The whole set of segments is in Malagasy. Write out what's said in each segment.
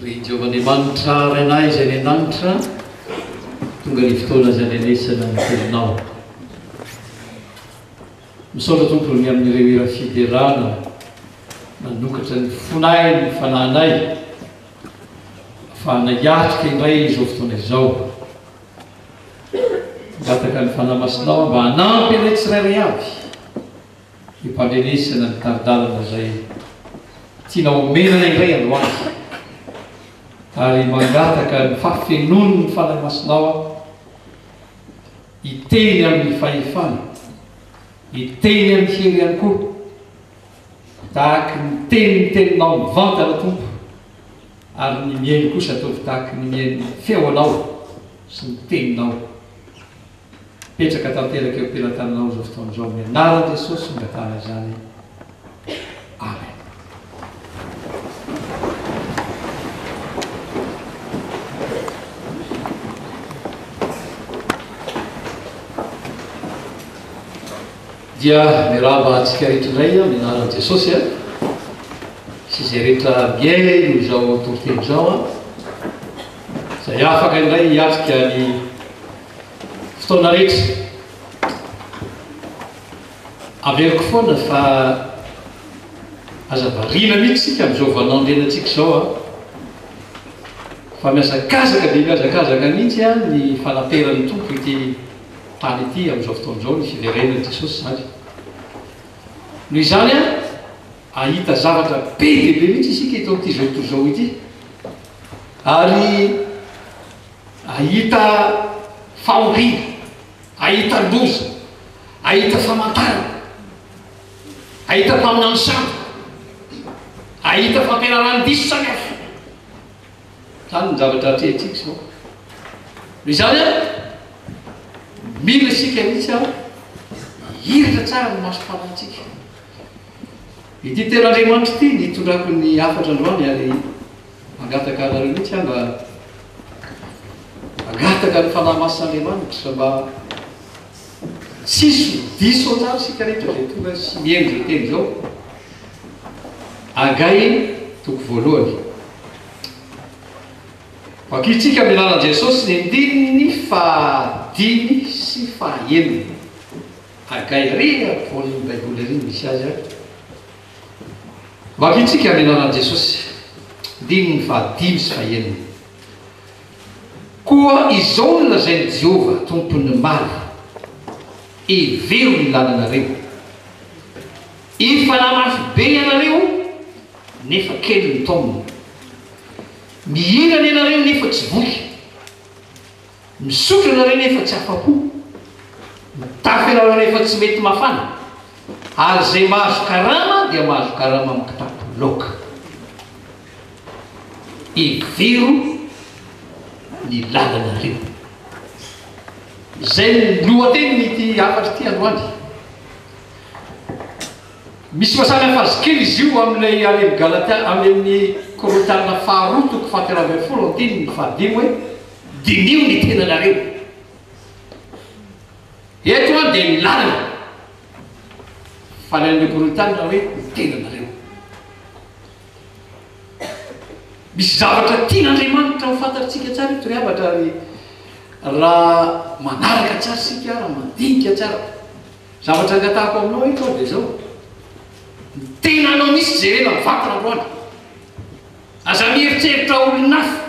ry Jehovah'Andriamanitra rainay izay ny an-danitra tonga ny fotoana izay nanesana ny telinao misaotra tompony amin'ireo ira fiderana manokatra ny fonay ny fanahinay ahafahana hiatrika indray izao fotoana izao gataka ny fanahy masinao mba hanampy anay tsirairay avy himpandrenesana ny taridalana izay tianao omenana indray androany ary mangataka ny fahafenony ny fanahy masinao hiteny amin'ny fahefana hiteny amin'ny hery ihany koa tahaky ny teny ny teninao mivantana tompo ary ny miaino kosa ataovy tahaky ny miaino feonao sy ny teninao petraka tanteraka eo am-pelantananao zao fotoan'izao amin'ny anaran'i Jesosy ngatana izany amen. dia miraba antsika rehetra indray amin'ny anaran'i Jesosy sy izay rehetra miaino izao toriteny izao izay afaka indray hiatrika ny fotoana rehetra averiko foana fa azavarina mihitsy sika amin'izao vanandrenantsika izao fa miazakazaka dia miazakazaka mihitsy ny fanaperan'ny tompo ity tany ity amin'izao fotoan'izao ny fiverenan'i Jesosy zany noho izany ahita zavatra be dehibe mihitsy isika eto amin'ity zao tontolo izao ity ary ahita fahoriana ahita loza ahita famantarana ahita mpaminany sambo ahita fampianarany diso samy hafa zany ny zavatra atrehantsika zao noho izany mila isika mihitsy hiritra tsara ny masom-panantsika ity ten'Andriamanitra ity nitondrako ny afatra androany ary mangataka anareo mihitsy mba mangataka ny fanahy masin'Andriamanitra mba tsisy diso tsara sika rehetra zay tonga sy miaino zay teny zao agay toko voalohany vakitsika amin'ny anaran'i Jesosy ny andininy fahadimy sy fahaenina agay rena voalohany baiboly reny misy azy vakitsika amin'ny anaran'i Jesosy andininy fahadimy sy fahaenina koa izao ny lazain'i Jehova tompony maly evero ny lalanareo efa namafy be ianareo nefa kely ny taonina mihirana ianareo nefa tsy voky misotra ianareo nefa tsy afa-po mitafy ianareo nefa tsy mety mafana ary zay mahazo karama dia mahazo karama amin'ny kitapo loka evero ny lalanareo zay ny lohateny mity afatra ty androany misy mahasamy hafa azy kely izy io amin'ilay any amin'ny Galatia amin'ny Korintiana faharoa toko fahatelo ambin'ny folo andininy fahadimy hoe dinio ny tenanareo eto dia ny lalana fa ny amin'ny Korintiana hoe ny tenanareo misy zavatra tian'Andriamanitra ho fantatritsika tsara ito riavatra ary raha manaraka tsara sika raha mandinika tsara zavatra angatahako aminao ito dia zao ny tenanao misy jerena mivantana androany aza mieritreritra olon'hafa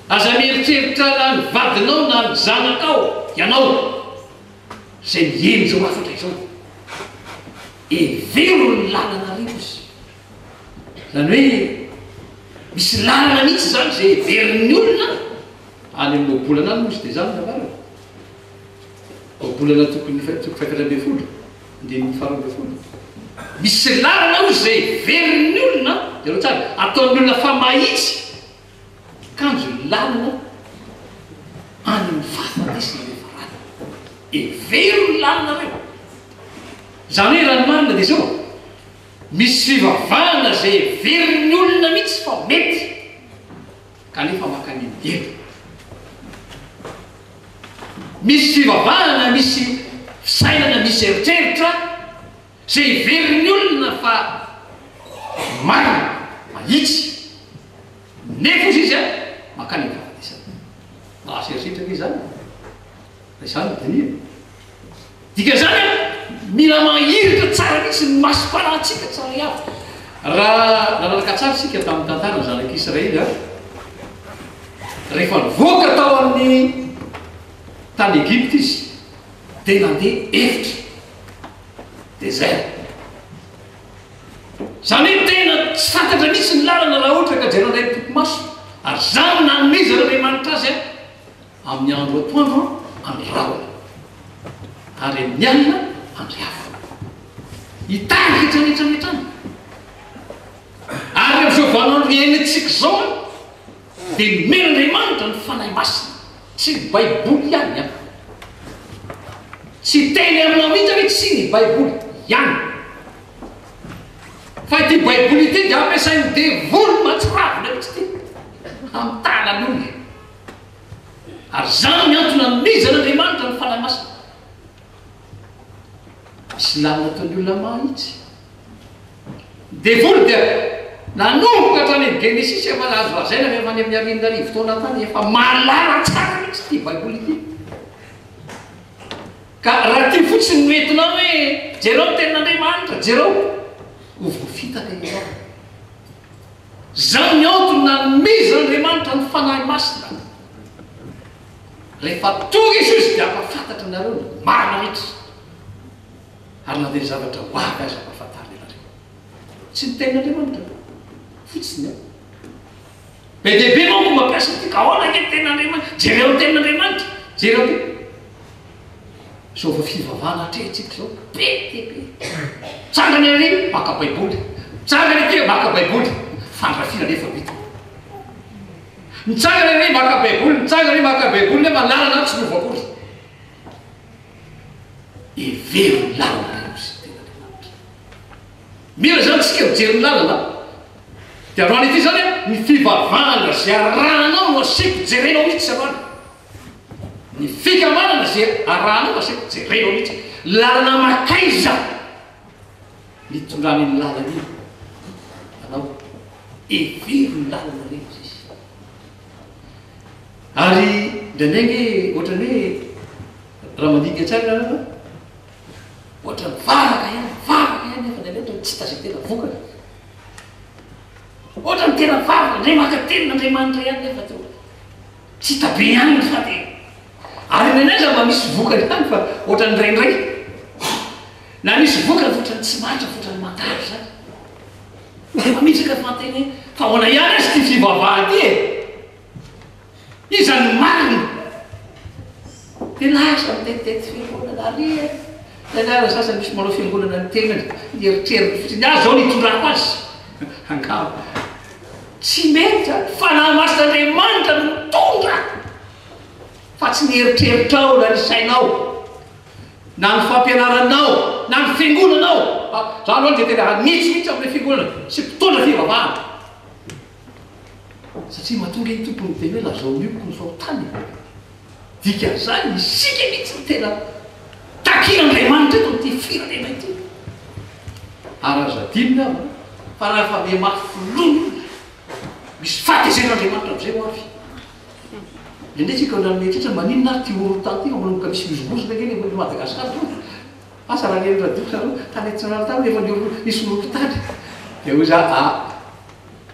aza mieritreritra na ny vadinao na ny zanakao ianao zay mieny zao afatra izao evero ny lalana izy zany hoe misy lalana mihitsy zany zay everin'ny olona any amin'ny obolana any misy dia zany navarana obolana toko faefatra ambin'ny folo andininy fara ambin'ny folo misy lalana ao zay everin'ny olona zareo tsara ataon'ny olona fa mahitsy kanjo lalana any amin'ny fahafatesana rehefa rana evero ny lalana reo zany hoe ranomarina dia zao misy fivavahana zay everin'ny olona mihitsy fa mety kanefa makany indelo misy fivavahana misy fisainana misy eritreritra zay everin'ny olona fa marina itsy nefa izy izy a makany mivavadisana mahaseritritra izy zany izany dinia dika zany a mila mahiritra tsara mihitsy ny masom-panahtsika tsara iaby raha nanaraka tsara sika tamin'ny tantara zanak'Israely a rehefa nivoaka tao amin'ny tany Egypte izy dia nandeha efitra désert zany hoe tena tsy fantatra mihitsy ny lalana raha ohatra ka jereo indray toko-maso ary zany nanomeza Andriamanitra azy a amin'ny andro atoandro andro rahona ary amin'ny alina andro hafa hitarika hitranetranetrany ary amin'izao vaninandro iainantsika zao a dia men'Andriamanitra ny fanahy masina tsy ny baiboly ihany a tsy teny aminao mihitsy hoe tsy ny baiboly ihany fa ity baiboly ity dia ampiasain'ny devoly matsiravina mihitsy ty amin'ny tanan'olona ary zany miantona nomezan'Andriamanitra ny fanahy masina misy lalina ataon'ny olona mahitsy devoly dia nanomboka hatrany Genesis efa azo lazaina rehefa any amin'ny arindarivo taona tany efa malala tsara mihitsy ity baiboly ity ka raha ty fotsiny noentinao hoe jereo tenin'Andriamanitra jereo ho voafitaka izao zany miantony nanomezan'Andriamanitra ny fanahy masina rehefa tonga izy izy dia ampafantatra nareo marina mihitsy ary na dia zavatra ho avy azy ampafantarina anareo tsy ny tenin'Andriamanitra fotsiny be dehibe manko mampiasa ty ka ahoana ke tenin'Andriamanitra jereo ny tenin'Andriamanitra jereo ty zao fa fivavahana hatrehitsika zao be dehibe tsangany ary maka baiboly tsangany ake maka baiboly fandrafina nefa vita mitsangany ary maka baiboly mitsangany maka baiboly nefa lalana tsy novakory every lalana sy tenin'Andriamanitra mila zany tsika mijery ny lalana dia androany ity zany ny fivavahana zay arahanao no aseko jerenao mihitsy avana ny fikamanana zay arahanao aseko jerenao mihitsy lalana makaiza mitondrany ny lalana iny anao every ny lalana reny izy ary ndraindrangy ohatrany hoe raha mandinika tsara nareo ohatra mivavaka ihany nefa ndraindray tsy tazay tena vokana ohatra ny tena vavaka ndray maka tenin'Andriamanitra ihany nefa to tsy hitabe ihany ny fa dia ary ndraindray za mba misy vokany ihany fa ohatra ny raindray na misy vokany ohatrany tsy matra ohatrany mandary zany efa mitsika fanteny fa hoana ihany azy ty fivavaha ty izany marina dia lasa mitetitety fiangonana ary tanara sasany misy manao fiangonana ny tenany eritreriny fotsiny azy zao nitondrako azy angamba tsy mety fanahy masin'Andriamanitra no mitondra fa tsy ny eritreritrao na ny sainao na ny fampianaranao na ny fiangonanao zany loha dia tena hanitsy mihitsy amin'ilay fiangonana sy mpitondra fivavahana satria mahatonga iny tompony teny hoe lazao mioko ny fahotany dika zany isika mihitsy ny tena takin'Andriamanitra eto ty firenena ity ary azadinina fa raha fa memafolony misy fahatezen'Andriamanitra am'izay ho avy indray tsika nanometratra maninona ary ty orontany ty manomboka misy mizobozona keny Madagasikara asa raha neny radioka ro tany antsinarantany efa nisy orompitany dia ho za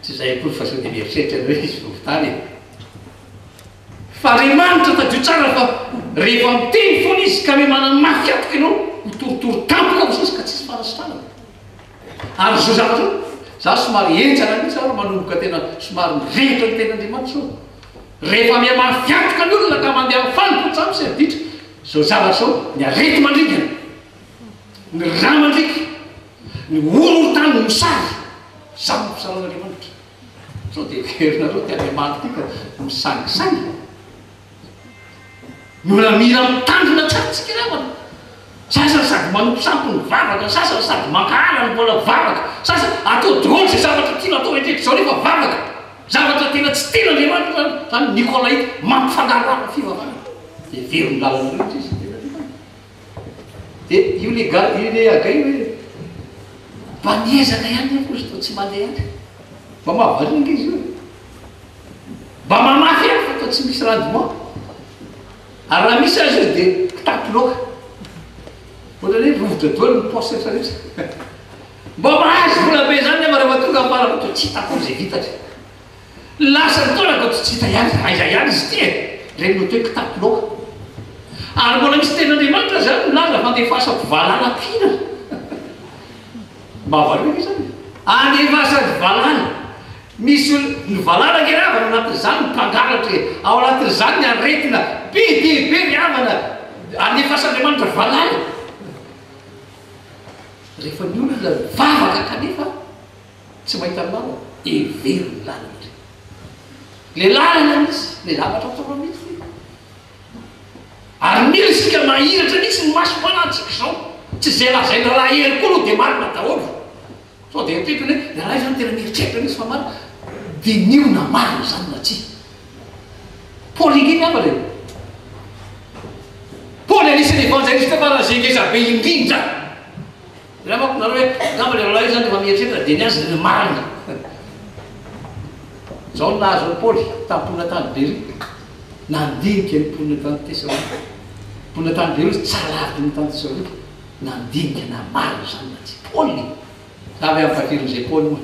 tsy zay akory fa sao dia mieritreritra hoe misy orompitany fa Andriamanitra tadio tsara fa rehefa miteny foana izy ka me manana mafy atoka ianao mitoritory tampoka mosisy ka tsisy fanasitrana ary zao zavatra za somary entsana mihitsy ary manomboka tena somary mirehitra ny tenin'Andriamanitra zao rehefa mihamafiatoka ny olona ka mandeha amin'ny fanompotsamy sy aditra zao zavatra zao ny arety mandrikana ny ra mandrika ny orontany ny misary za mampisaran'Andriamanitra sao dia verinareo ty Andriamanitra ty ka misangisangy mila mila mitandrina tsara tsika ramana sasany sady manompo sampy ny vavaka sasany sady makahala ny mbola vavaka sasany atao dôly zay zavatra tiana atao rehetrehitra zao nefa vavaka zavatra tena tsy tena Andriamanitra zany Nikolaita mampifangarana fivavahana dia very ny lalana rehetra izy dia io le agay hoe mba niezaka ihany akozy to tsy mandeha ihany mba mahavarina izy io mba mamafy a fa atao tsy misy rendement ary raha misy azy izy dia kitapo loka ohatra hoe rovododoly ny poste rehetrarehetra mba mahazo vola be zany nefa rehefa tonga amparana to tsy hitakory zay vitatra lasa nytaonako tsy hita ihany aiza ihany izy ty regny to hoe kitapo loka ary mbola misy ten'Andriamanitra zany milaza fandefasako valala mpihina mba avarina zany andefasako valala misy ny valala ngeravana anatin'izany ny mpangalatra ao anatin'izany ny aretina be dehibe ny havana andefasan'Andriamanitra valala rehefa ny olona vavaka kanefa tsy mahita lala every ny lalana le lalana misy le lavatra ataona misy ary mila isika mahiratra misy ny masom-panantsika zao tsy zay lazaina raha hery koa aloha dia marina daholo sao dia tetony hoe raha zany tena mieritreritra misy fa marina dia niona marina zany na tsy Paoly iny ava reny Paoly anisan'ny evangelista fa raha zay ngeza be indrindra raha mako nareo hoe ngamba le raha io zany rehefa mieritreritra dia niazy ny marina zao nahazo ny Paoly tamin'ny mponina tany Bery nandinika ny mponina tany Tesalonika mponina tany Bery tsara lavitra ny tany Tesalonika nandinika na marina zany na tsy Paoly avy amin'ny fafirin'izay Paoly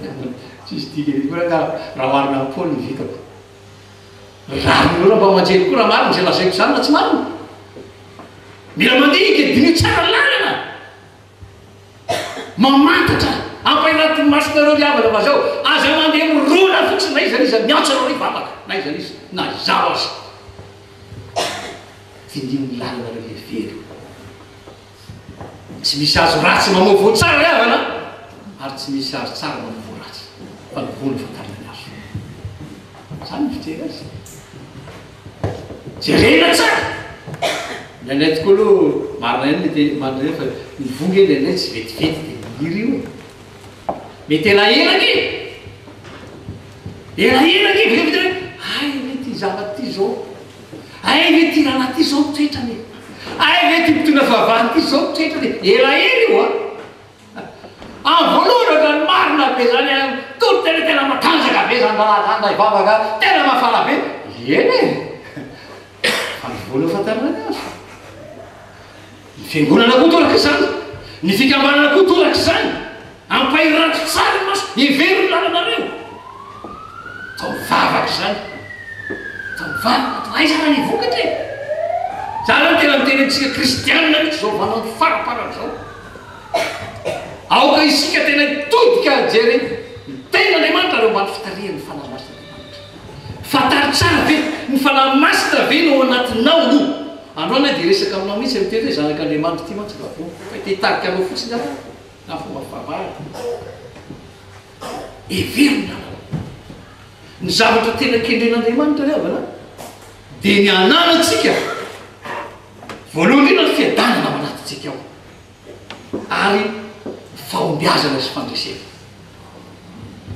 tsisy dika raha marina amin'ny Paoly ny vitako raha min'olona mba manjely koa raha marina zay lazaiko zany na tsy marina mila mandinika dinio tsara lalana mamantatra ampairatin'ny masonareo ny havana fa zao aza mandeha mirona fotsiny na izany izy miantso anao vavaka na izany izy na zao azy findiny lalana reo every tsy misy azo ratsy mamovo tsara havana ary tsy misy azo tsara mamovo ratsy fa nivona fantarina ny azo zany fitera azy jerena tsara nyanay tokoa aloha marina eny marina eny fa nivonga eny anay tsy vetivety dia mihiry io mety elaelany elaelany vita ay mety zava ty zao ay mety rana ty zao toetrany ay mety mpitona favahany ty zao toetrany elaela io a voalohana ny marina be zany tolo tena matanjaka be zany zany ivavaka tena mafana be eny vola fantarina ny azo ny fiangonana koa toraka zany ny fikambanana koa toraka zany ampahiranto tsara maso every ny lalanareo tao mivavaka zany tao mivavaka ay zana ny vokatra e zany tena mitenantsika kristianina mitsy zao vanao faraparana zao aoka isika tena todika jery tena Andriamanitra reo mbaly fitarihan'ny fanahy masina Andriamanitra fatary tsara ve ny fanahy masina ve no anatinao no androana dia resaka aminao mihitsy miteny hoe zanak'Andriamanitra ty mantsy fa te hitarika anao fotsiny aho na fomba fivavahana every ny lalana ny zavatra tena kendren'Andriamanitra re avana dia ny ananatsika voalohany indrindra ny fiadanana manatintsika ao ary fahombiazana sy fandresena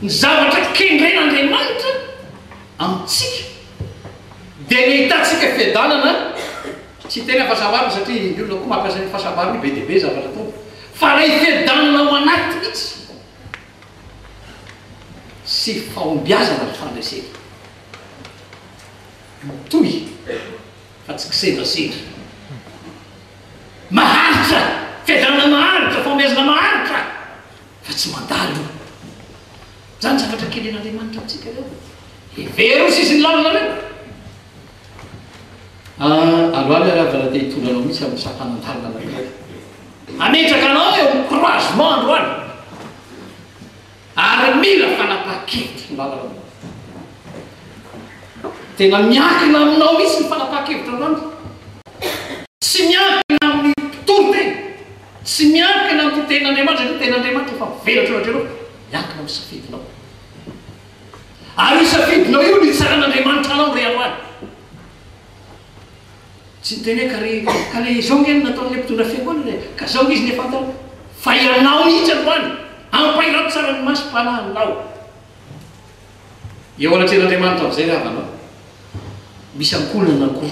ny zavatra kendren'Andriamanitra amintsika dia ny hitantsika fiadanana tsy tena fahasambarana satria ny olona koa mampiasa ny fahasambarana be dia be zavatra tompo fa lay fiadanana ao anaty mihitsy sy fahombiazana ny fandresena toy fa tsy kisendrasendra maharitra fiadanana maharitra fahombiazana maharitra fa tsy mandalo zany zavatra kendren'Andriamanitra amintsika reo every sisy ny lalana reo androany aravana te hitondranao mihitsy amin'ny safanantarina anankiray ametraka anao eo amin'ny croisement androany ary mila fanapaha-kevitra ny lalana tena miankina aminao mihitsy ny fanapaha-kevitra androany tsy miankina amin'ny mpitoro-tena tsy miankina amin'ny ten'Andriamanitra ny ten'Andriamanitra efa velatra ohatranao miankina amin'ny safidinao ary io safidinao io ny tsaran'Andriamanitra anao re androany tsy niteny hoe ka le zao ngeny nataon'le mpitondra fiangonana ka zao izy ny fantao fa ianao mihitsy androany ampahiranto tsara ny masom-panahinao eo anatren'Andriamanitra amin'izay raha vanao misy ankonana koa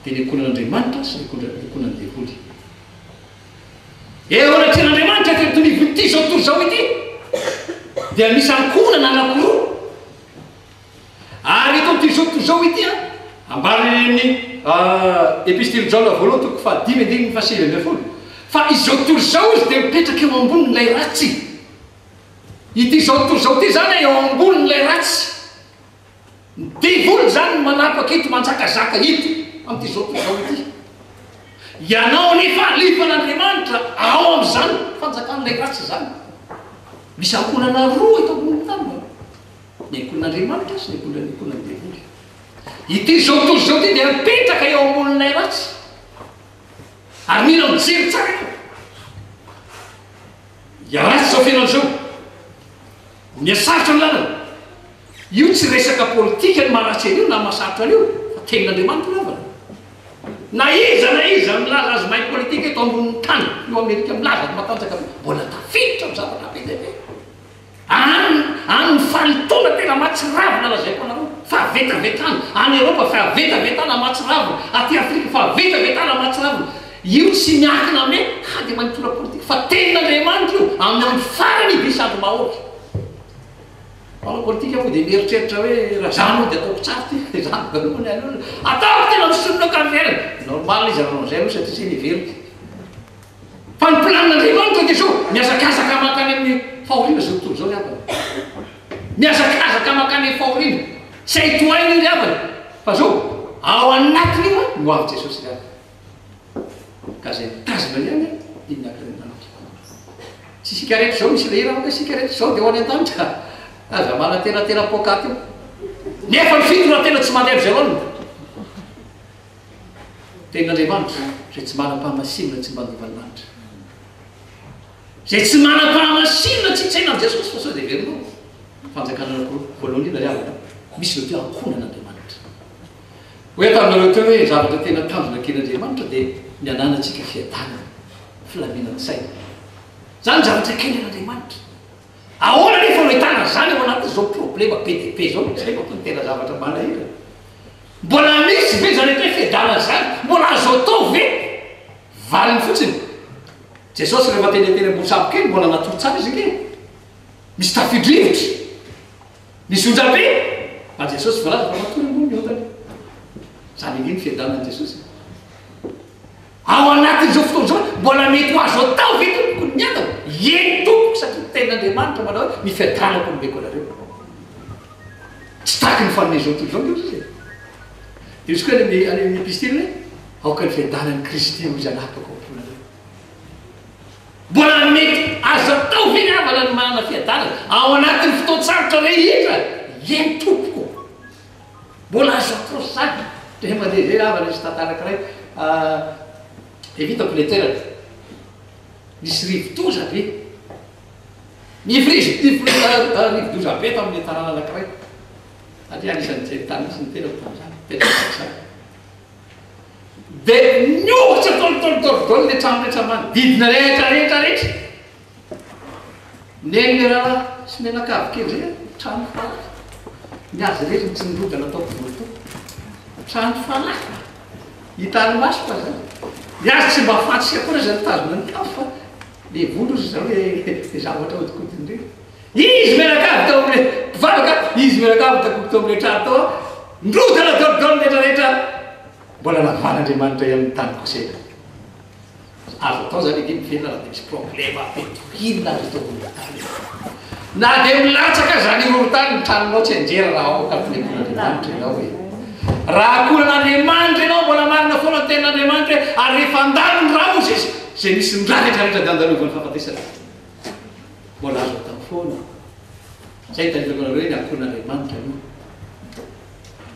dia ny ankonan'Andriamanitra sy ny ankonan'ny devoly eo anatren'Andriamanitra teto ny vity zao tory zao ity dia misy ankonana anankiroa ary eto ty zao ity a ambariny epistily Jaona voalohany toko fa 10:7 fa izao tontolo zao izy dia mipetraka eo ambonin'ilay ratsy ity zao tontolo zao ty zany eo ambonin'ilay ratsy diavoly zany manapaka ito manjakazaka ito amin'ity zao tontolo zao ity ianao nefa alifan'Andriamanitra ao amin'izany fanjakan'ilay ratsy zany misy ankonana roa eto ambony tany ny ankonan'Andriamanitra sy ny ankonan'ny diavoly ity zao tontolo zao ty dia mipetraka eo ambonin'ilay ratsy ary mila mijery tsara ratsy zao fiainana zao miasarotra ny lalana io tsy resaka politika ny maharatsy an'io na mahasarotra an'io fa tenin'Andriamanitra lavana na iza milaza azy mahay politika eto ambonin'ny tany io Amerika milaza matanjaka mbola tafiditra amin'ny zavatra be dia be any falitona tena matsiravina lazaiko anareo fa vetavetana any Eropa fa vetavetana matsiravina aty Afrika fa vetavetana matsiravina io tsy miakina ame hady manitora politika fa tenin'Andriamanitra io amin'ny farany visandro mahory Pana politika moa dia mieritreritra hoe raha zany dia ataoko tsara ty zany galony aloha ataoko tena misonona carrière normal izy anao an'izay aloha satria tsy miverika fa ny planin'Andriamanitra dia zao miazakazaka makany amin'ny fahoriana zao tontolo zao ny avana miazakazaka makany amin'ny fahoriana tsy ahitohaina io ny avana fa zao ao anatiny io no avy Jesosy ny avana ka zay tazina ihany iny miankaren'Andriamanitra tsy sikaretra zao misy lehira maka sikaretra zao dia ho any an-danitra aza mana tena pokaty io nefa ny fitona tena tsy mandeha zay loana tenin'Andriamanitra zay tsy manam-pahamasinina tsy mandivan'Andriamanitra zay tsy manam-pahamasinina tsy tsaina amin'ny Jesosy fa sao dia verinao fanjakana voalohany ina riavana misy le teo ankonan'Andriamanitra hoe taminareo teo hoe zavatra tena tanjona ken'Andriamanitra dia ny ananatsika fiadanana filaminana saina zany zavatra ken'Andriamanitra ahoana nefa no hitana zany ao anaty zao problema be dia be zao tsy refa tony tena zavatra manahira mbola misy ve zany hoe fiadanana zany mbola azo atao ve valiny fotsiny Jesosy rehefa teneteny ambotsabo kely mbola natoro tsara izy kely misy tafidrivotra misy onjabe fa Jesosy voalaza fa matory ambony miotany zany iny fiadanana Jesosy ao anatin'izao fotoana zao mbola mety ho azo atao ve tompoko ny miatana eny tompoko satria tenin'Andriamanitra manao hoe ny fiadanako nomeko anareo tsy tahaky ny fanome zao tontolo zao izy izy koa any epistily aoka ny fiadanan'ny Kristy izy anapaka amponareo mbola mety azo atao ve ny avana ny manana fiadanana ao anatin'ny fotoan-tsarotra rehetra eny tompoko mbola azo atao zany dia mandeha zay avana izy tantarak'iray evitako le toerana misy rivo-doza be rivo-doza be tamin'ny tanàna anankiray satria anisan'izay tany misy ny tena tam'izany petrasany dia niohitra tolotolotolotolo le trano rehetra manodidina rehetra neny le raha sy menakavy kely zay trano falaky ny azy rehetra tsy nirodana ataoko voto trano falaky hitany maso fa zany ny azy tsy mba fatsy akoana zany tazona ny tafo fa le volo izy zany hoe zavatra odikotin'ireny izy menakavy tao amle mpivalaka izy menakavy takoko amle trano tao ndrodana dolodolo rehetrarehetra mbola navan'Andriamanitra amin'ny tany kosena azo atao zany edy mivelona dia misy problema petohina azy tao volotany na dia milatsaka zany irorotany ny tranonao tsy anjera raha ao kapilekon'Andriamanitra ianao hoe raha akoran'Andriamanitra ianao mbola marina foana tenin'Andriamanitra ary rehefa andalo ny raha ozy izy zay misy ny raha rehetrarehetra dia andalovany fahafatesana mbola azo atao foana zay tanilako anareo hoe ny akoran'Andriamanitra io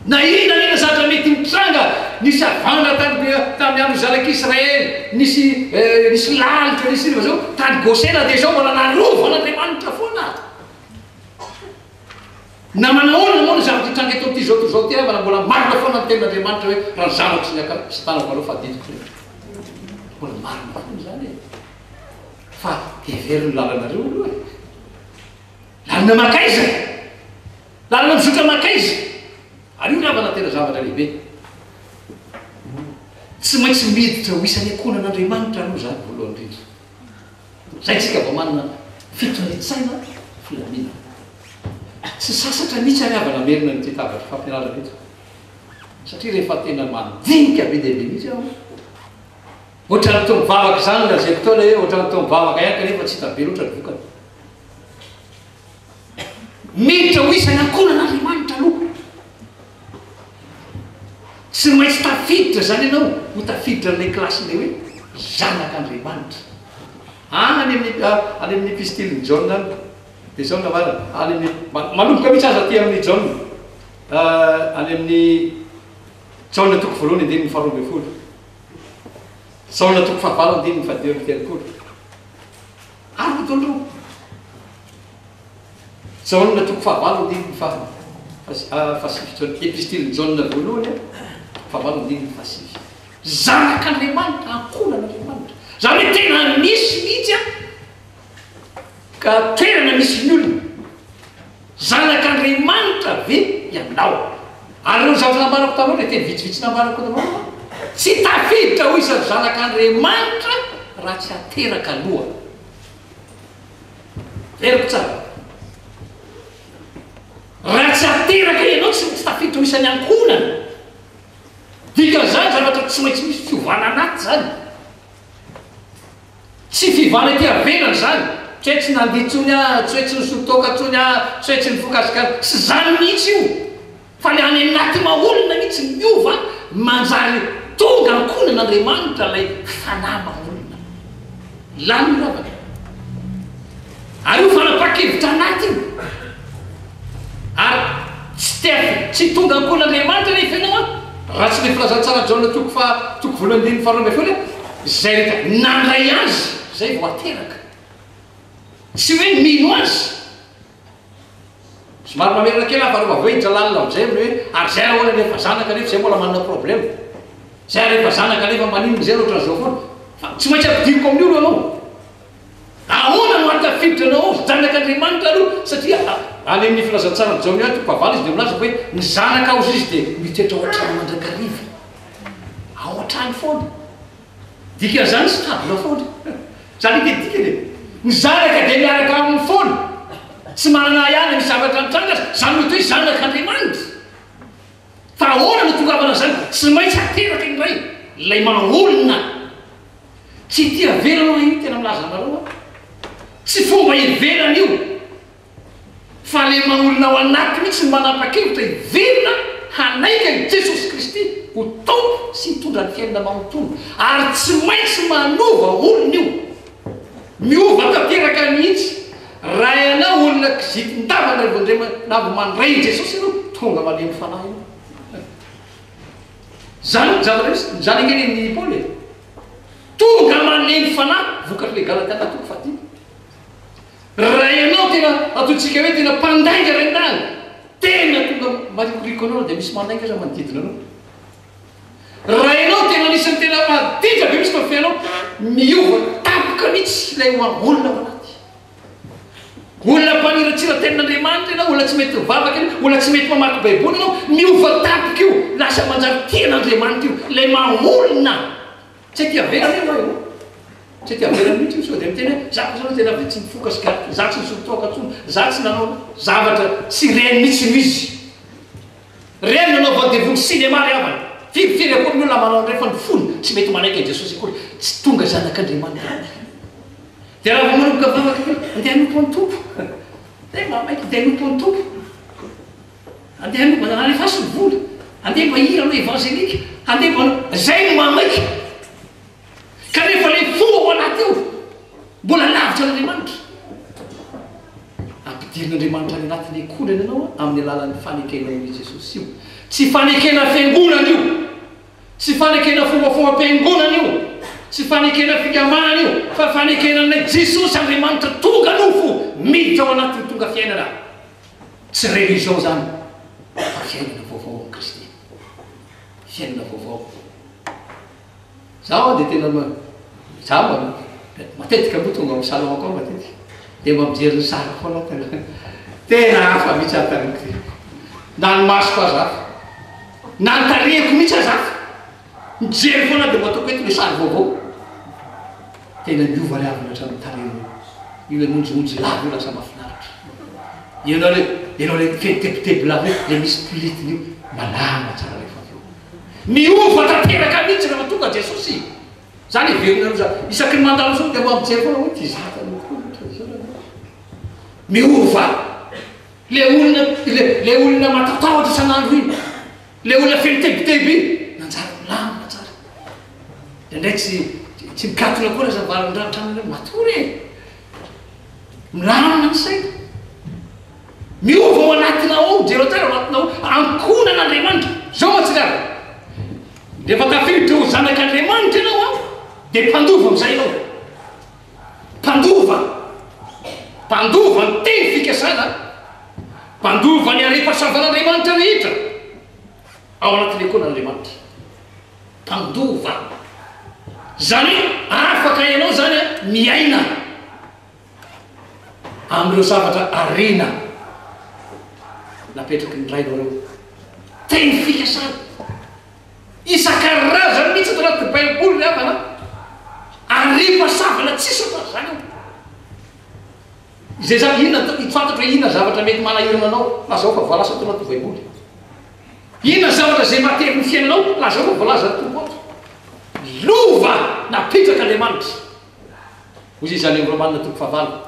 na inona zavatra mety mitranga nisy avana tamin'ny andro zanak'Israely nisy lalitra nisy riva zao tany Gosena dia zao mbola narovana foana na manahoana moa ny zavatra hitranga eto ty zao ty avana mbola marina foana ny tenin'Andriamanitra hoe raha ny zanako sy tanako aloha fa didiko mbola marina foana zany e fa heveriny lalanareo aloha e lalina makaiza lalina mizotra makaiza ary io ny avana tena zavatra lehibe tsy maintsy miditra ho isan'ny akonan'Andriamanitra aloha zany voalohany indrindra zay tsika vao manana fitonetsaina filamina sy sasatra mihitsy ariavana merina ny tetavatra fampianarana eto satria rehefa tena mandinika be dehibe mihitsy aho ohatra ny to mivavaka zany la zay fotoana hoe ohatra ny to mivavaka ihany kanefa tsy hitabe loatra ny vokany miditra ho isany ankonan'Andriamanitra aloha tsy maintsy tafiditra zany ianao ho tafiditra n'lay klasy le hoe zanak'Andriamanitra any amin'ny epistile ny Jaune dia zao navarana any amin'ny manomboka mihitsy aza ty amin'ny Jaune any amin'ny Jaune toko voalohany andininy faharoa ambin'ny folo Jaune toko fahavalo andininy fahadimy amby telopolo ary mitondro Jaune toko fahavalo andininy fahasivy epistile ny Jaune voalohany fahavalo andininy fahasivy zanak'Andriamanitra ankonan'Andriamanitra zany hoe tena misy mihitsy ka toerana misy ny olona zanak'Andriamanitra ve iaminao ary reo zavatra nambarako taloha le teny vitsivitsy nambarako taloha tsy tafiditra ho isa zanak'Andriamanitra raha tsy ateraka aloha veriko tsara raha tsy ateraka ianao tsy tafiditra ho isan'ny ankonana dika zany zavatra tsy maintsy misy fiovana anaty zany tsy fivana ty avelany zany tsy hoe tsy nandiha tsony tsy hoe tsy nisotoka tsony tsy hoe tsy nifokasikary sy zany mihitsy io fa le any anaty maolona mihitsy miova manjary tonga ankonan'Andriamanitra lay fanahy maolona lany ravana ary io fanapa-kevitra anaty io ary tsy tonga ankonan'Andriamanitra rehefa ianao raha tsy le filazantsara Jaune toko voalohany andininy faharoa ambin'ny folo zay rehetra nandray azy zay vao ateraka tsy hoe mino azy somary mamerina kely afa rova vohitra lalina am'izay hoe ary zay ahoana rehefa zanaka nefa zay mbola manana problème zay rehefa zanaka nefa maninona zay ohatran'izao foana fa tsy maintsy ampidiriko amin'ny olo anao ahoana no atafiditra anao zanak'Andriamanitra aloha satria any amin'ny filazantsara ny Jaune toko fahavalo izy dia milaza hoe ny zanaka aozy izy dia mitoetra ohatrany mandrakariva ao an-trany foana dika zany sy tabona foana zany ikedika le ny zanaka dia miaraka amin'ny foana tsy manana ihany misy zavatra mitranga zany mety hoe zanak'Andriamanitra fa ahoana no tongavana zany tsy maintsy ateraka indray lay maolona tsy tia velana io tena milaza anareo tsy fomba ivelana io fa le maolona ao anaty mihitsy ny manapa-kevitra ivelona hanaika i Jesosy Kristy ho tompo sy hitondra ny fiainana manontolo ary tsy maintsy manova olona io miova tanteraka mihitsy raha ianao olona kizitindavana navo mandray Jesosy ianao tonga malemy fanahy io zany zany akeneny Paoly tonga malemy fanahy vokatry le Galatia toko fahatelo raha ianao tena ataontsika hoe tena mpandainga rendany tena tonga marikoriko anao dia misy mandainga za manodidina anao raha ianao tena anisany tena maditra be misy mafianao miova tapoka mihitsy ilay olona ao anaty olona mpaniratsira tenin'Andriamanitra ianao olona tsy mety mivavaka ianao olona tsy mety mamaky baiboly ianao miova tapoka io lasa manjary tian'Andriamanitra io ilay maolona tsy tia velana ianao io tsy tia velana mihitsy io sao dia miteny hoe zaka zao tena avy tsy mifokasikary za tsy nisotoka tsony za tsy nanao zavatra tsy reny mihitsy no izy reny nanao vandevony cinéma ry havana firy akory ny olona manao rehefa ny fony tsy mety manaiky an Jesosy akory tsy tonga zanak'Andriamanitra dia raha vao manomboka vavaka andeha hanompo any tompo dia mamaiky andeha hanompo any tompo andeha hanompo alefaso ny vola andeha mahira aloha evangelika andeha manao zay no mamaiky kanefa le fomba ao anaty eo mbola lavitra n'Andriamanitra ampidirin'Andriamanitra any anatin'ny konany ianao amin'ny alalan'ny fanekena i Jesosy io tsy fanekena fiangonana io tsy fanekena fombafomba-piangonana io tsy fanekena fikamana io fa fanekenan'ilay Jesosy Andriamanitra tonga nofo miditra ao anatin'ny tonga fiainana tsy religion zany fa fiainana vaovao amin'ny Kristy fiainana vaovao zaho dia tena zaho matetika moa tonga amin'ny salon koa matetika dia mba mijery ny sary foana tena hafa mihitsy atariko na ny masoko azy hafa na ny tarehiko mihitsy azy hafa mijery foana dia mataoko eto le sary vaovao tena miova ry avina hatramin'ny tarehina io le monjomonjy lava io lasa mahafinaritra ianao le ianao le fetitebitebla le misy pilitiny io malama tsara rehefa aveo miova tanteraka mihitsy rehefa tonga Jesosy zany everina za isaky ny mandalo zao dia mbo ampijery foana hoe ty zatany miova le olona matatahotra isan'andro iny le olona fenitebiteby nanjara milamina tsara ndraiky tsy mikatona koa raha zavalondranotrano matory milamina ny saina miova ao anatinao jero tsara ao anatinao ankonan'Andriamanitra zao matsirary rehefa tafiditra ho zanak'Andriamanitra ianao a dia mpandova am'izay ianao mpandova ny teny fikasana mpandova ny arepasavan'Andriamanitra rehetra ao anatin'ny ekonan'Andriamanitra mpandova zany afaka ianao zany a miaina amin'ireo zavatra arena napetraky ny rainao reo teny fikasana isan-karazany mihitsy ato anaty baiboly ry havana arepasavana tsisy atao zany io izay zany inona fantatra hoe inona zavatra mety manahirana anao lazao fa voalasa ato anaty baiboly inona zavatra zay matery ny fiainanao lazao fa voalaza tompoato lova napetraka Andriamanitra hozy zany amin'ny Romanina toko fahavalo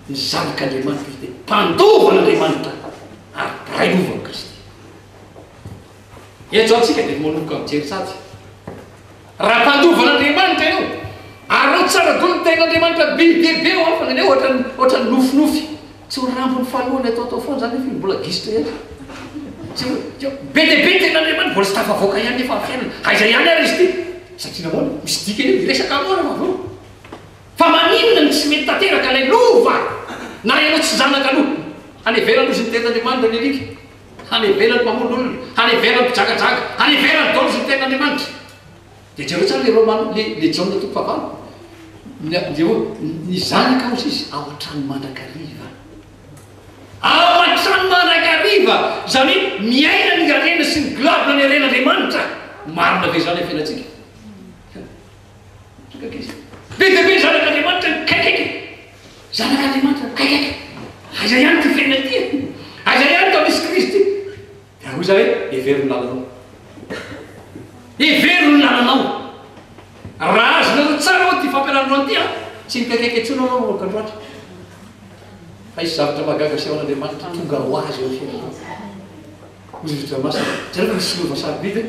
ny zanak'Andriamanitra izy dia mpandovan'Andriamanitra ary ray lova amin'i Kristy eto antsika dia manomboka mijery sady raha mpandovan'Andriamanitra ianao ary ao tsara dolo ny tegn'Andriamanitra bibebe ao afana eo ohatrany nofinofy tsy ho rambony fahalohany atao foana zany nefa mbola gisitra eto be dia be tegn'Andriamanitra mbola tsy tafavoaka ihany nefa fiainana aiza ihany ary izy ty satria namoana misy dika eny miresaka amora vavao fa maninona ny tsy mety tanteraka ilay lova na ianao tsy zanaka aloha hanevelany ozy ny tegn'Andriamanitra ny alika hanevelany mamono olona hanevelany mpijagajaga hanevelany dolo ozy ny tegn'Andriamanitra dia jereo tsara le Romana le Jaona toko fahavalo ny zanaka ozy izy ao an-trano mandrakariva ao an-trano mandrakariva zany hoe miaina ny arena sy ny glavina ny aren'Andriamanitra marina ve zany afianantsika be dia be zanak'Andriamanitra kaikaiky zanak'Andriamanitra kaikaiky aiza ihany ty fiaina ty aiza ihany tao misy Kristy dia hoy za hoe everiny lalanao everiny lalanao raha azonareo tsara ao ty fampianarano an'ity a tsy mikaikaiky antsona anao makandroatra fa isy zavatra magaga sy ao an'Andriamanitra tonga ho azy eo fiainanao ozy vitra masina zareo misy lova sarobidy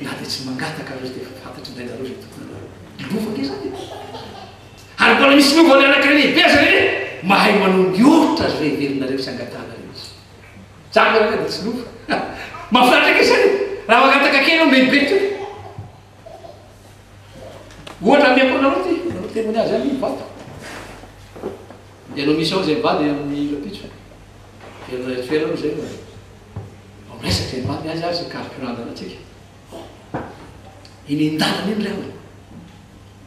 na dia tsy mangataka azy dia fantatry indray nareo zay tokony lova ke zany ary mbola misy lova ny anakalehibe azy reny mahay manao mihoatra azy re everinareo sy angatanareo izy zany raha dia tsy lova mahafinaritra ke zany raha mangataka kely ao mebety ohatra miakonareo ty nareo témoignage any mivady dia anao misy ao zay mivady amin'ny lapitso toerano zay miresaka zay mivady azy azy carpurandana atsika iny indalana iny reo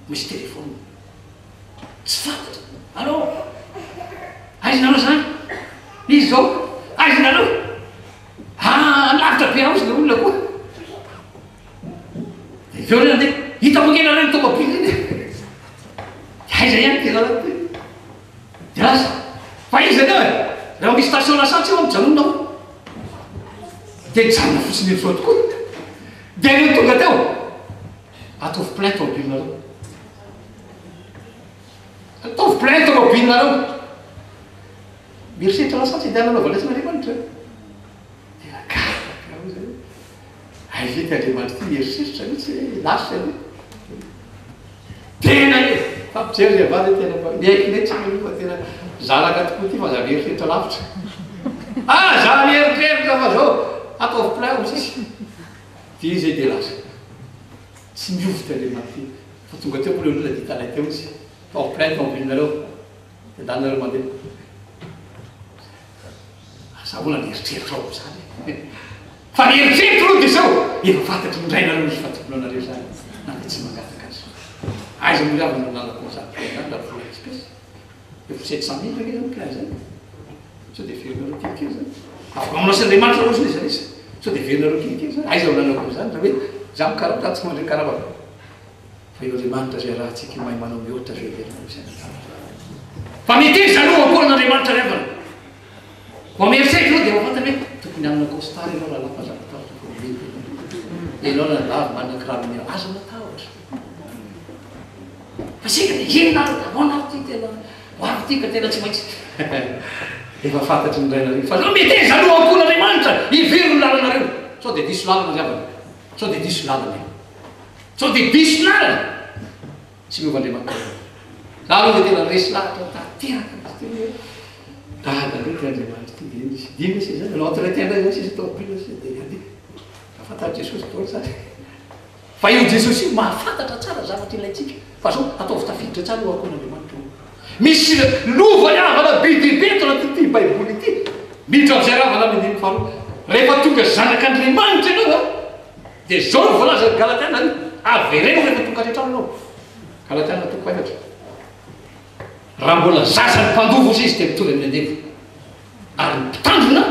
misy telefôny tsy fantatra allo aizinareo zany izy zao aizinareo lavitra be ao izy le olona koa veo reny andeha hitako ngenareo ny tomobily iny aiza ihany ty lalana ty dia lasa fa izy aneo e raha misy station lasantsy eo mijanona ao dia mijanona fotsiny eny zao tokoa dia aneo tonga teo ataovy plein tomobilinareo ataovy plein tomobilinareo mierisetra lasantsy dia nanao valeson'Andriamanitra dia akaka zay aize ty Andriamanitra ty mierisetritra mihitsy lasa aloha tena e fampijery zay vady tena miaiky netsy fa tena zanaka tokoa ty fa za mierisetra lavitra za mieritreritra fa zao ataovy plein ozy izy dia zay dia lasa tsy miovy ty Andriamanitra fa tonga teo koa le olona ditanay teo izy ataovy plein tomobilinareo dia danareo mandeha zahoana nieritreritra ao zany fa nieritreritra aloha dia zao efa fantatry mindrainareo izy fatomponanareo zany na dia tsy mangataka azy aiza miravana lalako zany la vola espèce efa 700 000 reke zany kiray zany sao dia verinareo kelikely zany afaka mamonasy Andriamanitra reo zany izy sao dia verinareo kelikely zany aiza olanako zany raha hoe za mikaraha tsy mandre karavaka fa io Andriamanitra zay raha tsika mahay manao mihoatra zay verinareo zany fa miteza aloha akoran'Andriamanitra revana vao mierisetra io dia dia mafantany hoe tokony amina costary ianao raha lapazapataotra ianao raha lava manakirano azo matahotra fa sika dia enao ty tena hoavy ty ka tena tsy maintsy efa fantatry ny rainareo fa zao mety zaloha ampon'Andriamanitra ivery ny lalanareo sao dia diso lalana zavana sao dia diso lalana sao dia diso lalana tsy miova-Andriamanitra za aloha dia tena resy lahatra tateraka dadareky Andriamanitra ty dia misy dimy sy zany anao entretien-dray zany sisy tômobile sy dia ady afantary Jesosy tao tsara fa io Jesosy io mahafantatra tsara zavatra ilayntsika fa zao ataovy tafiditra tsara io akon'Andriamanitra misy lovany avana bidibetona ty baiboly ity miditra am'izay ravana amin'ny faharoa rehefa tonga zanak'Andriamanitra ianao dia zao no voalaza Galatiana avereno rehefa tonga rehetra anao Galatiana toko efatra raha mbola zazany mpandovo izy dia mitovy amin'ny andevo ary ny mpitandrina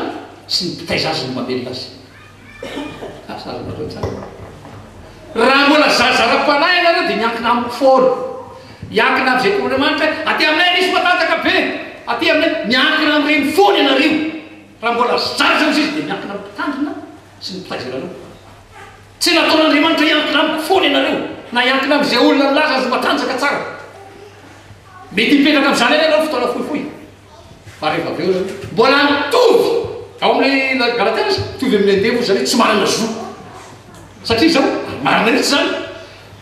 sy ny mpitaiza azy no mamelona azy raha mbola zaza ra-panahy ianareo dia miankina amin'ny fôlo miankina amin'izay koan'Andriamanitra aty aminay nisy matanjaka be aty aminay miankina amin'ireny fony ianareo raha mbola zaza izy dia miankina amin'ny mpitandrina sy ny mpitaiza ianareo tsy nataon'Andriamanitra iankina amin'ny fony ianareo na iankina amin'izay olona milaza azy matanjaka tsara mety hipetraka amin'izany any ianao fotoana fohifohy fa rehefa avy eo mbola mitovy ao amin'ny Galatiana mitovy amin'ny andevo zany tsy manana zo satria zao marina ritsy zany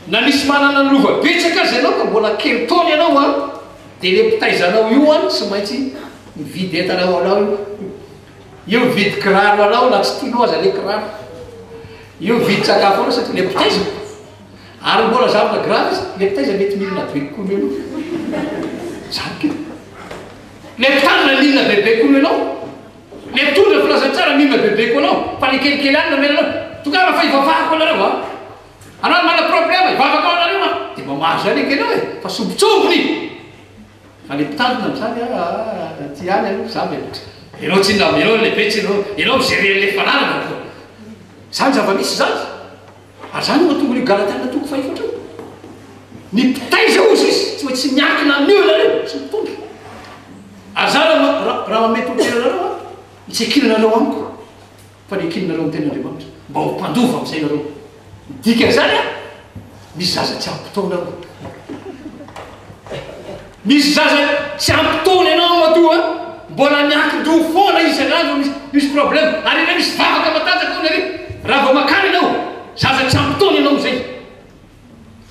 na misy manana ny lova betsaka azy ianao ka mbola kely taona ianao a dia le mpitaizanao io any tsy maintsy mividy entanao anao io mividy kiraro anao na tsy tianao aza le kiraro io mividy sakafo anao satria le mpitaiza ary mbola zavatra grave le mpitaiza mety milina be kokoa io zany le mpitandrina milina bebe koa ianao le mpitondra filazantsara milina bebe koa anao fa le kelikely any namelanao tongava fa ivavahako anareo a anao mana problème ivavaka ao anareo a dia mamahazo aleka ianao e fa sombotsombony fa le mpitandrina amin'izany ty any aloha za melotra ianao tsy nama ianao lehibe tsy ianao mizery le fanarana zany zava-misy zany ary zany mahatonga le Galatiana toko faefatra ny mpitaiza ozy izy tsy maintsy miankina amin'io ianareo sy mitondra ary za raha mamety hotenanareo a tsy ekinanareo amiko fa ny ekinanareo amin'ny ten'Andriamanitra mba ho mpandova amin'izay ianareo dika zany a misy zaza tsy ampitaonao misy zaza tsy ampitaona ianao matoa mbola miankin-do foana izy an'andro misy problème ary ina misy vavaka matanjaka ao nare raha vao makany ianao zaza tsy ampitaona ianao zay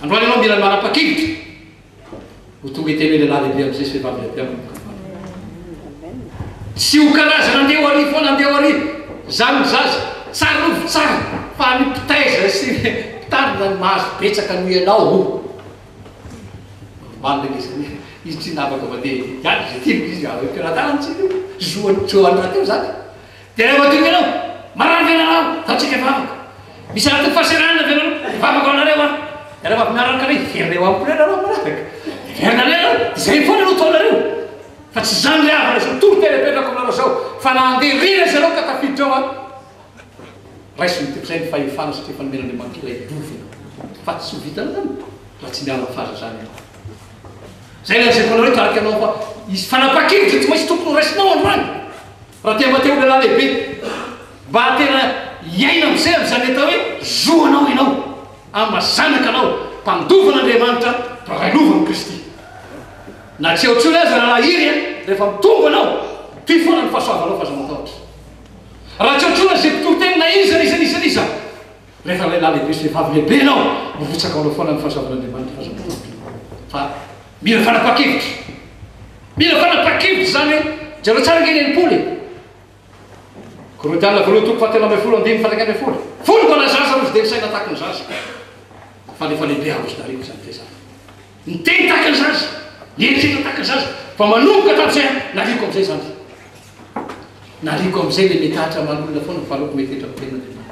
androany ianao mila manapa-kevitra ho tonga iteny lehilahy lehibe amin'izay sy vehivavy lehibe amin'ny tsy ho karazana andeha ho ary foana andeha ho ary zany zaza tsara rovo tsara fa ny mpitaiza sy mpitandrina ny mahazo betsaka noho ianao manina izy tsy navaka mandeha iany zay tiako izy ampianatany tsy zoany raha teo zany dia rehefa tonga ianao marany venanao taotsika vavaka misy anaty fahaseranana venanao vavaka ao anareo a rehefa miaraka re iverineo amiko ianareo manaraka iverinareo izay foana anao taonareo fa tsy zany le avana zao toro tena petrako aminareo zao fa nandeha rira zareo ka tafiditra ao a raisy mitepizay ny fahefana satria fa nomen'Andriamanitra ilay dovy fa tsy ho vitana zany raha tsy miala faza zany ianao zay lazay fanareo taraky anao fa izy fanapa-kevitra tsy maintsy tokony raisinao androany raha tia mateo lehilahy lehibe mba tena iaina am'izay am'izany atao hoe zoanao ianao amazanaka anao mpandovan'Andriamanitra railovany Kristy na tsy ao-tsony azy raha iry rehefa mitombo anao ty foana ny fahasoavanao fa aza matahotra raha tsy ao-tsony azy zay mpitoro-tena na iza rehefa lehilahy lehibe sy vehivavy lehibe ianao mivotsaka anao foana ny fahasoavan'Andriamanitra fa aza matahotra fa mila fanapa-kevitra mila fanapa-kevitra zany hoe jareo tsara nge enimpolo Korintiana voalohany toko fahatelo amby folo andimy faraika amby folo folo mbola zaza ozy dia misaina tahaka ny zaza fa lefa lehibe avo sy nareko zany tezany niteny tahaka ny zaza nieritretra tahaka ny zaza fa manomboka tam'izay nariko am'izay zany nariko am'izay le metahatra manolona foana fahaloko metehitra mitenandrina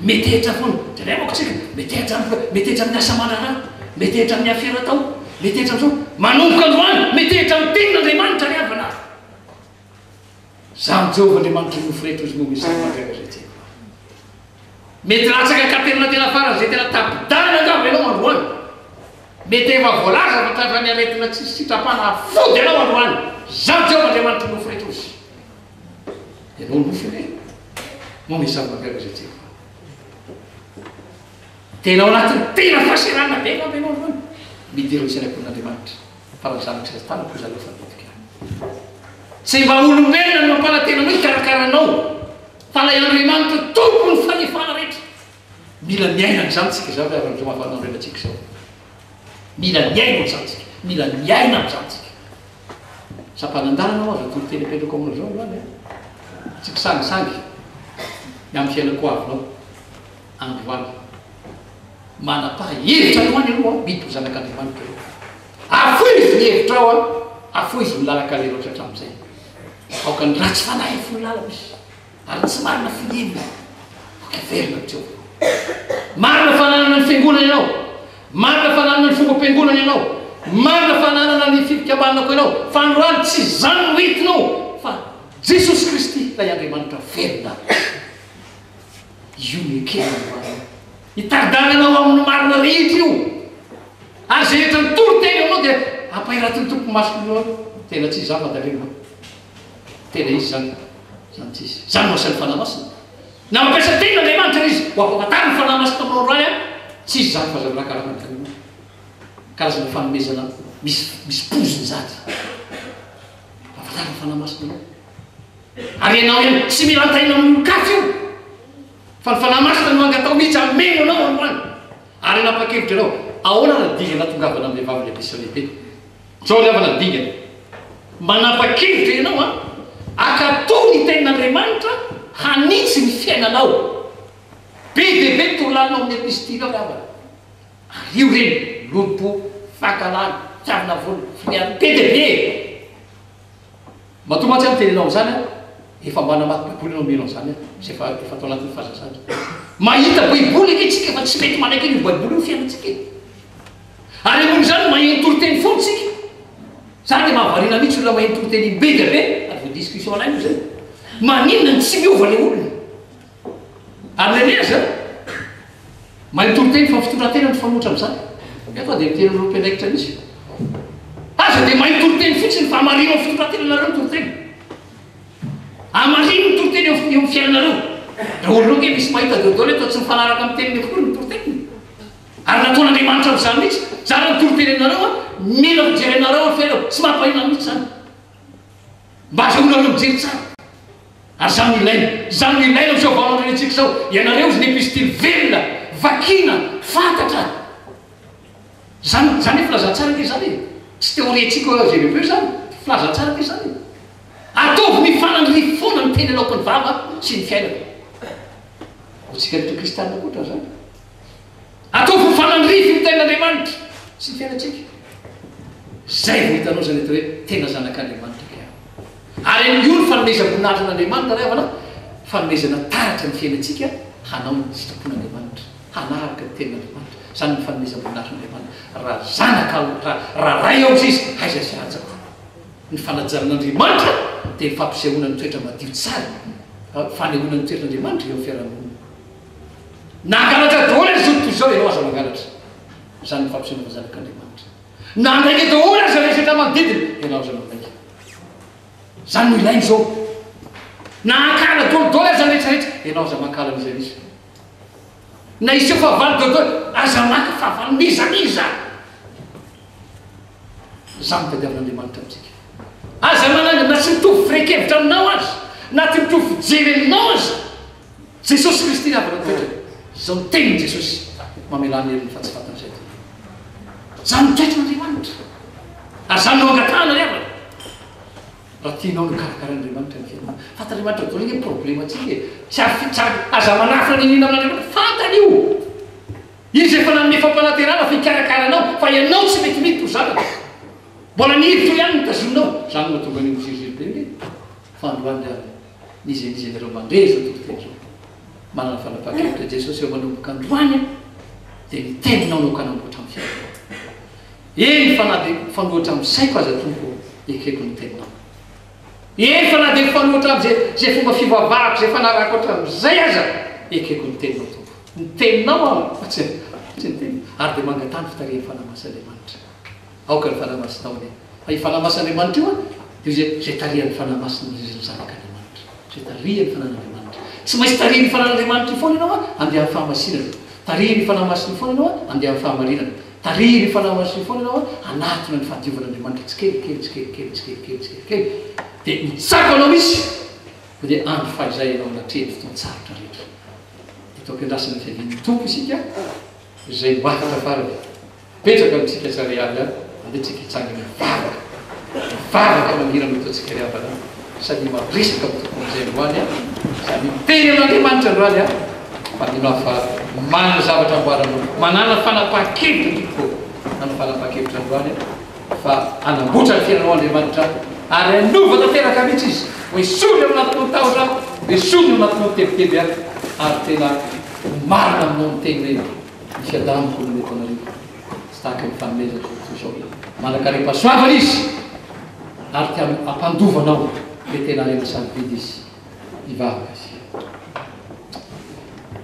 metehitra foana dra amako tsika metehitra amin'ny asa mandrana metehitra amin'ny afera tao metehitra am'izao manomboka androany metehitra amin'ny tenin'Andriamanitra ny avana za mijova Andriamanitra noforetra izy no misy mandreka zay tsika mety latsaka katerina tena farany zay tena tapidana angamba ianao androany mety efa voalaza fa trafa ny aretina tsy sitrapana fody ianao androany za mijova Andriamanitra noforetra izy ianao nofy moa misy zava-mampiavaka zay tsika tena ao anatin'ny tena fahaserana be mampianao zany midiro ny sainam-pon'Andriamanitra fa raha zavatra tana ko zareo fabitika tsy mba olombelona no mampalatenanao hikarakaranao fa lay Andriamanitra tompony fanefana rehetra mila miaina n'izany tsika zao raha mahafanao tsika zao mila miaina n'izany mila miaina n'izany tsika sampanandaranao azo atolo teny apetrako aminao zao zany tsika sangisangy amin'ny fiainako avinao androany manapahevitra aloany aloha mito zanak'Andriamanitra afoizy ny hevitra ao afoizy milalaka leroatra hatramin'izay aoka ny ratsy fanahy fony lala misy ary tsy marina finenina verina tseo marina fananana ny fiangonana ianao marina fananana ny fomba am-piangonana ianao marina fananana ny fikamarinako ianao fa androany tsy zany no hitinao fa Jesosy Kristy lay Andriamanitra verina io nekena hitaridananao amin'ny marina rehetra io ary zay rehetra nitoro tena ianao dia ampahiratiny tompo masonao tena tsy zany madalena tena izy zany tsisy zany masan'ny fanamasina na mampiasa tena Andriamanitra izy ho ampafatary ny fanamasina aminao ray tsisy zany fazavana karanao karazana fanomezana misy poziny zany ampafatary ny fanamasina ary ianao ihany tsy mila antaina amin'ny kafy io fa ny fanamasina no mangatao mihitsy ameno anao androany ary napakevitra ianao ahoana na dingana tongavana amin'ny vehivavy lehibe sy lehibe zao le avana dingana manapa-kevitra ianao akatao ny tenin'Andriamanitra hanitsy ny fiainanao be bebe torolanao amin'ny epistily ao ravana ary io reny lompo fakalany fiavina volo friany be debe matomatsy amin'ny tenenao zany efa mbana maty baiboly anao menao zany sy efa atao anatin'ny fahazazana mahita baiboly eke tsika efa tsy mety manaiky iny baiboly io fiainatsika ary amony zany maheno toroteny foana tsika zany dia mahavarina mihitsy olona maheno toroteny be dia be ary vo discussion anay io zay maninona ny tsy miova le olona ary lelea zany maheno toroteny fa fitondratena ny fanotra amin'izany efa dia miteny ro mpianaikitra mihitsy aza dia maheno toroteny fotsiny fa amarino amin'ny fitondratena nareo ny toroteny amarino ny toroteny eo amin'ny fiainanareo raha olonao ke misy mahita deodao le toa tsy mifanaraka amin'ny teniny avokoa ny toroteny ary nataon'Andriamanitra amin'izany mihitsy zany ny toroteny aminareo mila mijery anareo ny fiainao tsy mampahina mihitsy zany mba azahoanareo mijery tsara ary zany ilaina amin'izao vaoandrenetsika zao ianareo izy ny epistily velona vakina fantatra zany filazantsara ke zany tsy teoriatsika zay lehibe zany filazantsara ke zany ataovy mifanandry foana ny teny anaoko ny vava sy ny fiainana hotsika rehetra kristianina koatra zany ataovy mifanandrify ny tenin'Andriamanitra sy ny fiainatsika zay vo hitanao zany eto hoe tena zanak'Andriamanitra ke ary io ny fanomezam-boninahitra n'Andriamanitra ray avana fanomezana taratra ny fiainatsika hanao ny sitrapon'Andriamanitra hanaraka ny tenin'Andriamanitra zany ny fanomezam-boninahitra n'Andriamanitra raha zanaka raha ray ao izy aiza sy rajako ny fanajaran'Andriamanitra dia ny fampisehoana ny toetra madio tsara fanehoana ny toetran'Andriamanitra eo amin'ny fiarahamonina nangalatra daholo azy zao toy zao ianao aza mangalatra zany ny fampisehoana zanak'Andriamanitra nandraiky daholo aza resatra manodidina ianao aza mandraiky zany no ilainy zao nankala dolodolo aza rehetrarehetra ianao aza mankala an'izay izy na iseo fahavalo dolodolo aza maka fahavalo mizamiza zany tadiavin'Andriamanitra amintsika aza mananga na tsy mitovy firekevitra aminao azy na tsy mitovy fijery aminao azy Jesosy Kristy ny avana toetrany zao ny teniny Jesosy mamelany heriny fa tsy fantan'izay zany toetran'Andriamanitra ary zany no angatahana ry avana raha tianao no karakaran'Andriamanitra ny fiainana fantan'Andriamanitra dolo iny problema atsika tsy aza manafina ny inina amin'Andriamanitra fantany io izy efa nanome fampanaterana fa hikarakaranao fa ianao tsy metimety ho zanaka mbola nihivitro ihany nitazonao zany mahatonga ny miziriziry be hoe fa androany nizy anareo mandreza toroteny zao manana fanapakevitra Jesosy eo manomboka androany dia niteninao no kanamboatra amin'ny fiainana eny fanoatra amin'ny saiko aza tompo ekeko ny teninao eny fa na dia fanoatra amin'izay fomba fivavahako zay fanarako oatra amin'izay aza ekeko ny teninao tompo ny teninao fa tsy ny teny ary dia mangatany fitarihan'ny fanamasin'Andriamanitra aoka ny fanamasinao ny fa fanamasin'Andriamanitra io dia zay tarihan'ny fanamasin'ny zanak'Andriamanitra zay taria ny fanan'andriamanitra tsy maintsy taria ny fanan'andriamanitra foana ianao a andeha amin'ny fahamasinana taria ny fanahymasiny foana ianao a andeha amin'ny fahamarinana taria ny fanahymasiny foana ianao a anatona ny fahadiovan'andriamanitra tsikelikely dia mitsako anao misy dia andro fahizay ianao natreny fotoantsarotra rehetra itao ampiandrasana fiavian'ny tompo isika izay mafatra farany petraka amintsika tsarealy a andeha tsika hitsangana vavaka manirana ataontsika ry avana sady marisaka amin'ny tompon'izay androany a sady miteny amin'andriamanitra androany a fa mino fa manana zavatra amboarana manana fanapaha-kevitra tokoa manana fanapaha-kevitra androany a fa anambotra ny fiainanao andriamanitra ary anova tanteraka mihitsy izy ho isony amin'anatinao tahotra ho isony amin'anatinao tebiteby a ary tena marina aminao miteny hoe misy adamiko no mety anareo tsy tahaka ny fanomezana zao manakarepasoavana izy ary tia ampandovanao le tena ena sarobidy izy ivavaka izy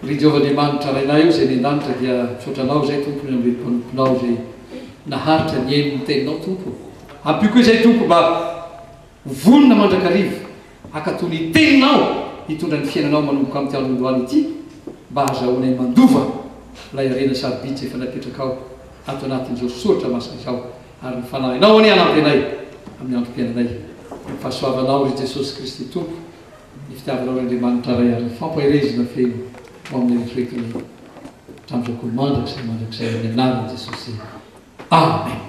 ry Jehovah-Andriamanitra rainay io zay nendanitra dia misaotranao zay tompony amle mpanomponao zay naharitra ny eno ny teninao tompo ampio koa izay tompo mba vonona mandrakarivo akatony iteninao hitondra ny fiainanao manomboka amin'ny tian'androany ity mba hazahoanay mandova lay arena sarobidy zay efa napetraka ao ato anatin'izao soratra masina izao ary ny fanahinao any anampy anay amin'ny androm-piainanay ny fahasoavanao ry Jesosy Kristy tompo ny fitiavanao ry'Andriamanitra ray ary ny fampairezina feno ho amin'ny eritreretiny hatramin'izao koa mandrakizay amin'ny anaran'i Jesosy amen.